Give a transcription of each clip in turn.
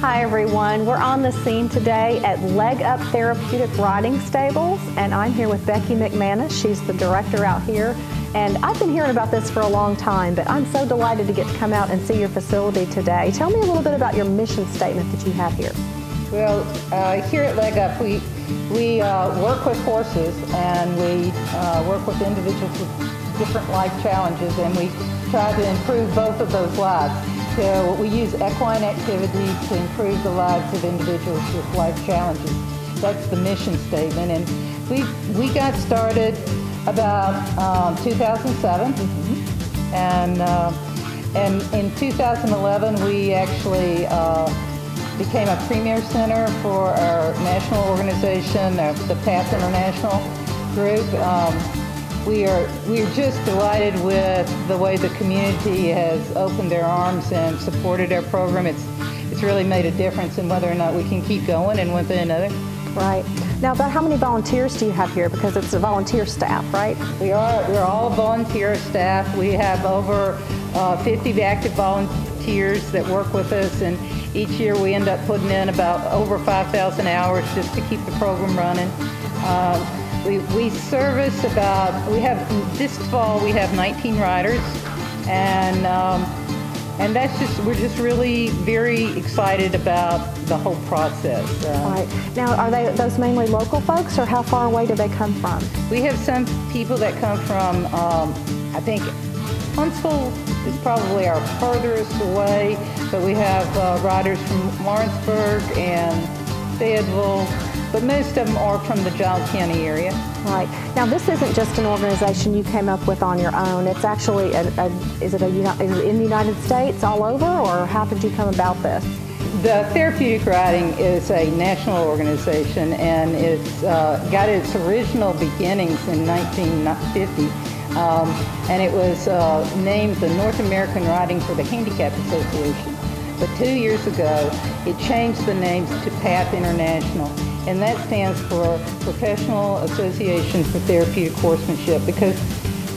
Hi everyone, we're on the scene today at Leg Up Therapeutic Riding Stables, and I'm here with Becky McManus. She's the director out here, and I've been hearing about this for a long time, but I'm so delighted to get to come out and see your facility today. Tell me a little bit about your mission statement that you have here. Well, here at Leg Up, we work with horses, and we work with individuals with different life challenges, and we try to improve both of those lives. So we use equine activities to improve the lives of individuals with life challenges. That's the mission statement, and we got started about 2007, and in 2011 we actually became a premier center for our national organization, the PATH International group. We are just delighted with the way the community has opened their arms and supported our program. It's really made a difference in whether or not we can keep going and one thing another. Right. Now, about how many volunteers do you have here? Because it's a volunteer staff, right? We're all volunteer staff. We have over 50 active volunteers that work with us, and each year we end up putting in about over 5,000 hours just to keep the program running. We service this fall we have 19 riders, and we're just really very excited about the whole process. Right. Now, are those mainly local folks, or how far away do they come from? We have some people that come from, I think Huntsville is probably our furthest away, but we have riders from Lawrenceburg and Fayetteville, but most of them are from the Giles County area. Right. Now, this isn't just an organization you came up with on your own. It's actually, is it in the United States, all over, or how did you come about this? The Therapeutic Riding is a national organization, and it's got its original beginnings in 1950, and it was named the North American Riding for the Handicapped Association. But 2 years ago, it changed the names to PATH International, and that stands for Professional Association for Therapeutic Horsemanship, because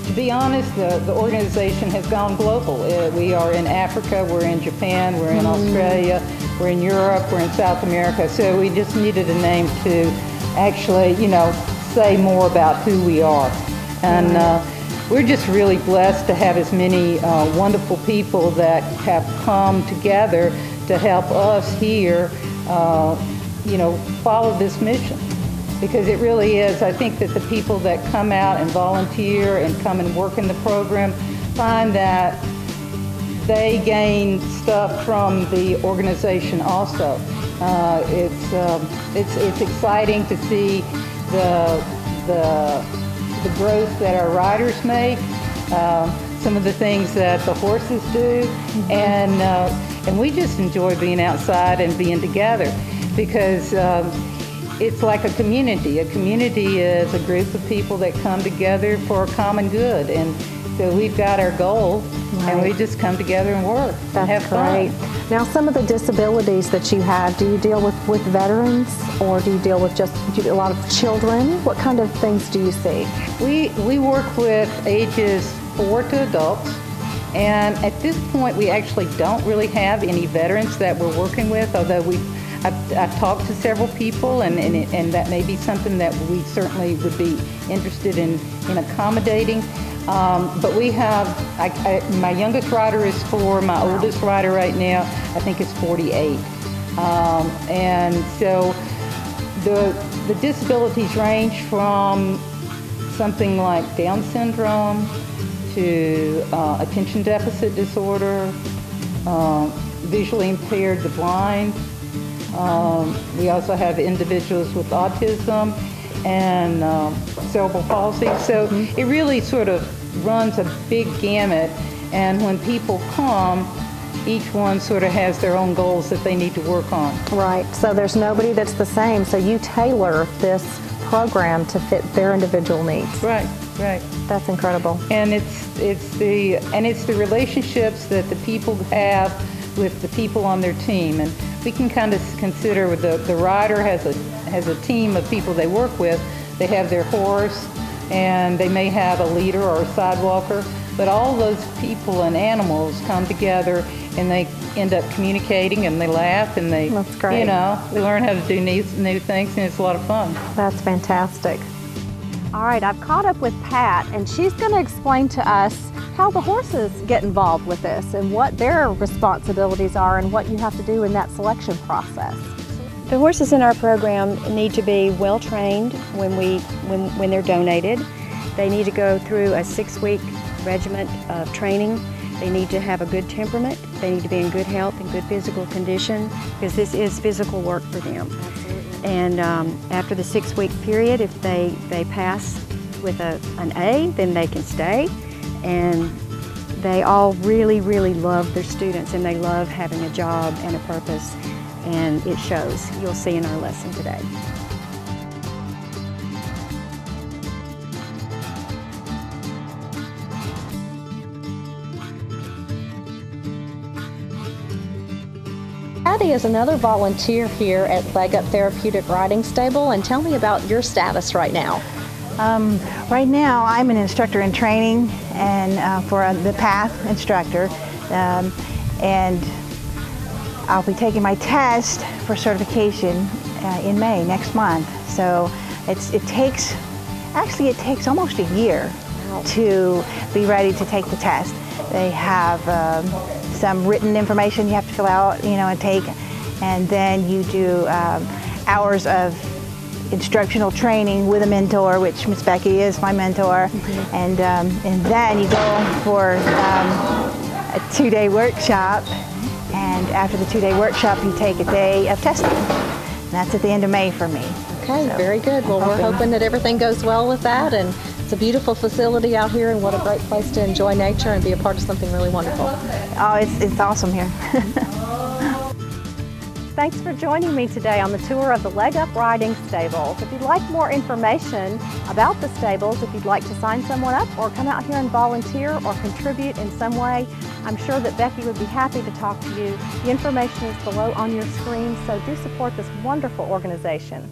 to be honest, the organization has gone global. We are in Africa, we're in Japan, we're in Australia, we're in Europe, we're in South America, so we just needed a name to actually, say more about who we are. And we're just really blessed to have as many wonderful people that have come together to help us here, follow this mission. Because it really is, I think that the people that come out and volunteer and come and work in the program find that they gain stuff from the organization also. It's exciting to see the growth that our riders make, some of the things that the horses do, and we just enjoy being outside and being together, because it's like a community. A community is a group of people that come together for a common good, and so we've got our goal, and we just come together and work and have fun. Now, some of the disabilities that you have, do you deal with veterans, or do you deal with a lot of children? What kind of things do you see? We work with ages 4 to adults, and at this point we actually don't really have any veterans that we're working with, although I've talked to several people, and that may be something that we certainly would be interested in accommodating. But we have, my youngest rider is 4, my oldest rider right now I think is 48. And so the disabilities range from something like Down syndrome to attention deficit disorder, visually impaired, the blind. We also have individuals with autism and cerebral palsy. So it really sort of runs a big gamut, and when people come, each one sort of has their own goals that they need to work on. Right, so there's nobody that's the same, so you tailor this program to fit their individual needs. Right. That's incredible. And it's the relationships that the people have with the people on their team, and we can kind of consider the rider has a team of people they work with. They have their horse, and they may have a leader or a sidewalker. but all those people and animals come together and they end up communicating and they laugh and they, That's great. you know, they learn how to do new things, and it's a lot of fun. That's fantastic. All right, I've caught up with Pat, and she's going to explain to us how the horses get involved with this and what their responsibilities are and what you have to do in that selection process. The horses in our program need to be well trained when they're donated. They need to go through a 6-week regimen of training. They need to have a good temperament. They need to be in good health and good physical condition, because this is physical work for them. Absolutely. And after the 6-week period, if they pass with an A, then they can stay. And they all really, really love their students, and they love having a job and a purpose, and it shows. You'll see in our lesson today. Patty is another volunteer here at Leg Up Therapeutic Riding Stable, and tell me about your status right now. Right now, I'm an instructor in training and for the PATH instructor, and I'll be taking my test for certification in May next month. So it takes almost a year to be ready to take the test. They have some written information you have to fill out, and take, and then you do hours of instructional training with a mentor, which Miss Becky is my mentor, and then you go for a 2-day workshop, and after the 2-day workshop you take a day of testing. And that's at the end of May for me. Okay, so, very good. Well, we're hoping that everything goes well with that, and it's a beautiful facility out here, and what a great place to enjoy nature and be a part of something really wonderful. Oh, it's awesome here. Thanks for joining me today on the tour of the Leg Up Riding Stables. If you'd like more information about the stables, if you'd like to sign someone up or come out here and volunteer or contribute in some way, I'm sure that Becky would be happy to talk to you. The information is below on your screen, so do support this wonderful organization.